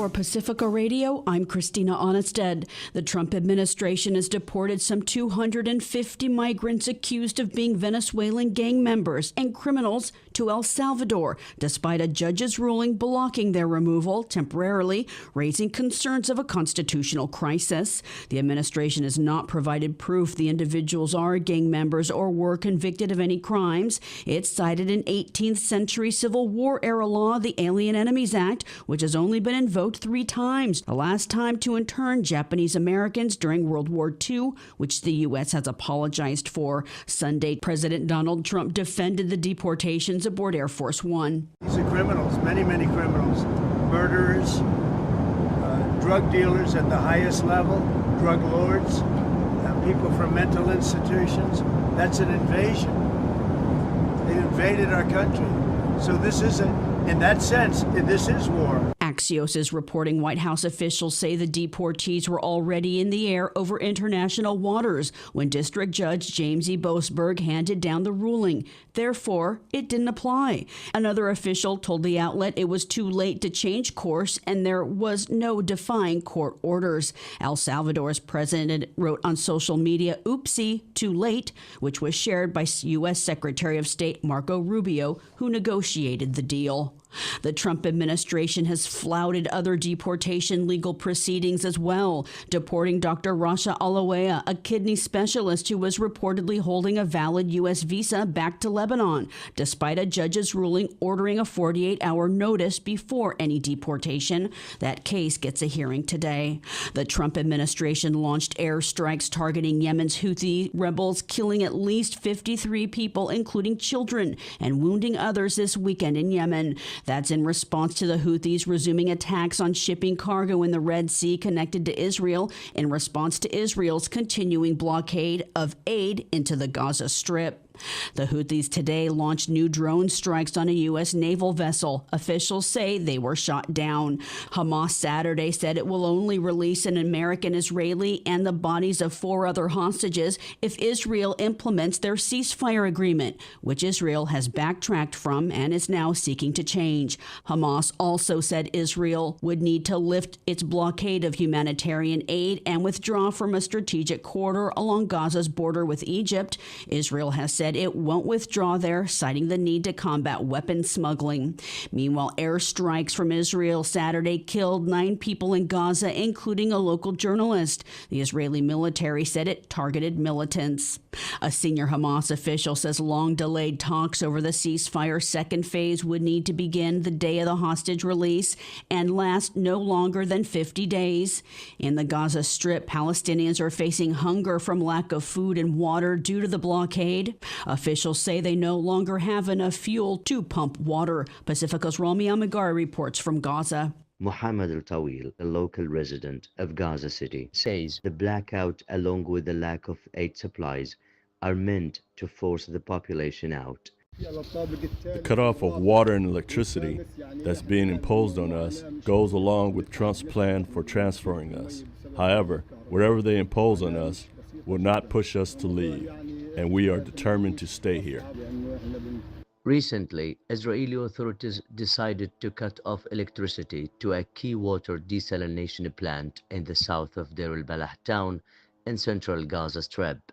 for Pacifica Radio, I'm Christina Onnested. The Trump administration has deported some 250 migrants accused of being Venezuelan gang members and criminals to El Salvador, despite a judge's ruling blocking their removal temporarily, raising concerns of a constitutional crisis. The administration has not provided proof the individuals are gang members or were convicted of any crimes. It cited an 18th century Civil War-era law, the Alien Enemies Act, which has only been invoked 3 times, the last time to intern Japanese Americans during World War II, which the U.S. has apologized for. Sunday, President Donald Trump defended the deportations aboard Air Force One. These are criminals, many criminals, murderers, drug dealers at the highest level, drug lords, people from mental institutions. That's an invasion. They invaded our country. So this isn't, in that sense, this is war. Axios is reporting White House officials say the deportees were already in the air over international waters when District Judge James E. Boasberg handed down the ruling. Therefore, it didn't apply. Another official told the outlet it was too late to change course and there was no defying court orders. El Salvador's president wrote on social media, "Oopsie, too late," which was shared by U.S. Secretary of State Marco Rubio, who negotiated the deal. The Trump administration has flouted other deportation legal proceedings as well, deporting Dr. Rasha Alawea, a kidney specialist who was reportedly holding a valid U.S. visa back to Lebanon, despite a judge's ruling ordering a 48-hour notice before any deportation. That case gets a hearing today. The Trump administration launched airstrikes targeting Yemen's Houthi rebels, killing at least 53 people, including children, and wounding others this weekend in Yemen. That's in response to the Houthis resuming attacks on shipping cargo in the Red Sea connected to Israel in response to Israel's continuing blockade of aid into the Gaza Strip. The Houthis today launched new drone strikes on a U.S. naval vessel. Officials say they were shot down. Hamas Saturday said it will only release an American Israeli and the bodies of 4 other hostages if Israel implements their ceasefire agreement, which Israel has backtracked from and is now seeking to change. Hamas also said Israel would need to lift its blockade of humanitarian aid and withdraw from a strategic corridor along Gaza's border with Egypt. Israel has said it won't withdraw there, citing the need to combat weapons smuggling. Meanwhile, airstrikes from Israel Saturday killed 9 people in Gaza, including a local journalist. The Israeli military said it targeted militants. A senior Hamas official says long-delayed talks over the ceasefire second phase would need to begin the day of the hostage release and last no longer than 50 days. In the Gaza Strip, Palestinians are facing hunger from lack of food and water due to the blockade. Officials say they no longer have enough fuel to pump water. Pacifica's Rami Amagari reports from Gaza. Mohammed Al-Tawil, a local resident of Gaza City, says the blackout along with the lack of aid supplies are meant to force the population out. The cutoff of water and electricity that's being imposed on us goes along with Trump's plan for transferring us. However, whatever they impose on us will not push us to leave, and we are determined to stay here. Recently, Israeli authorities decided to cut off electricity to a key water desalination plant in the south of Deir al-Balah town in central Gaza Strip.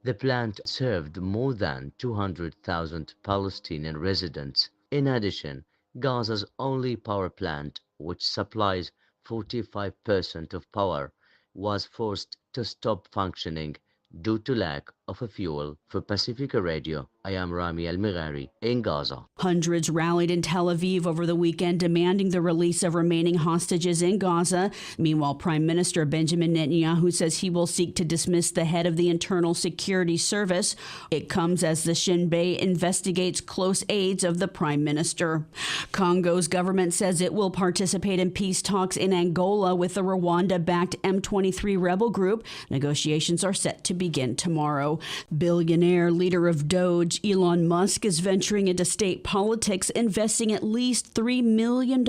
The plant served more than 200,000 Palestinian residents. In addition, Gaza's only power plant, which supplies 45% of power, was forced to stop functioning due to lack of a fuel. For Pacifica Radio, I am Rami Al-Mighari in Gaza. Hundreds rallied in Tel Aviv over the weekend demanding the release of remaining hostages in Gaza. Meanwhile, Prime Minister Benjamin Netanyahu says he will seek to dismiss the head of the Internal Security Service. It comes as the Shin Bet investigates close aides of the Prime Minister. Congo's government says it will participate in peace talks in Angola with the Rwanda-backed M23 rebel group. Negotiations are set to begin tomorrow. ago. Billionaire leader of Doge, Elon Musk, is venturing into state politics, investing at least $3 million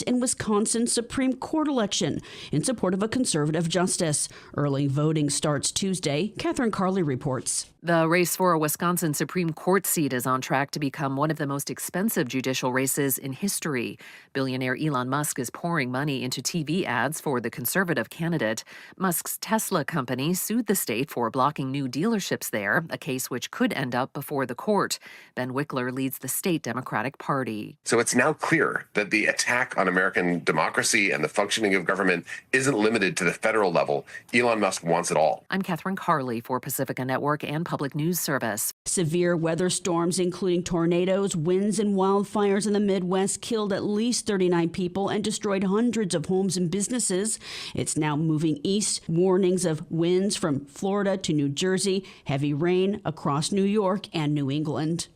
in Wisconsin's Supreme Court election in support of a conservative justice. Early voting starts Tuesday. Catherine Carley reports. The race for a Wisconsin Supreme Court seat is on track to become one of the most expensive judicial races in history. Billionaire Elon Musk is pouring money into TV ads for the conservative candidate. Musk's Tesla company sued the state for blocking new dealerships there, a case which could end up before the court. Ben Wickler leads the state Democratic Party. So it's now clear that the attack on American democracy and the functioning of government isn't limited to the federal level. Elon Musk wants it all. I'm Catherine Carley for Pacifica Network and Public News Service. Severe weather storms, including tornadoes, winds, and wildfires in the Midwest, killed at least 39 people and destroyed hundreds of homes and businesses. It's now moving east. Warnings of winds from Florida to New Jersey, heavy rain across New York and New England.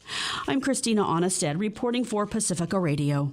I'm Christina Onnested reporting for Pacifica Radio.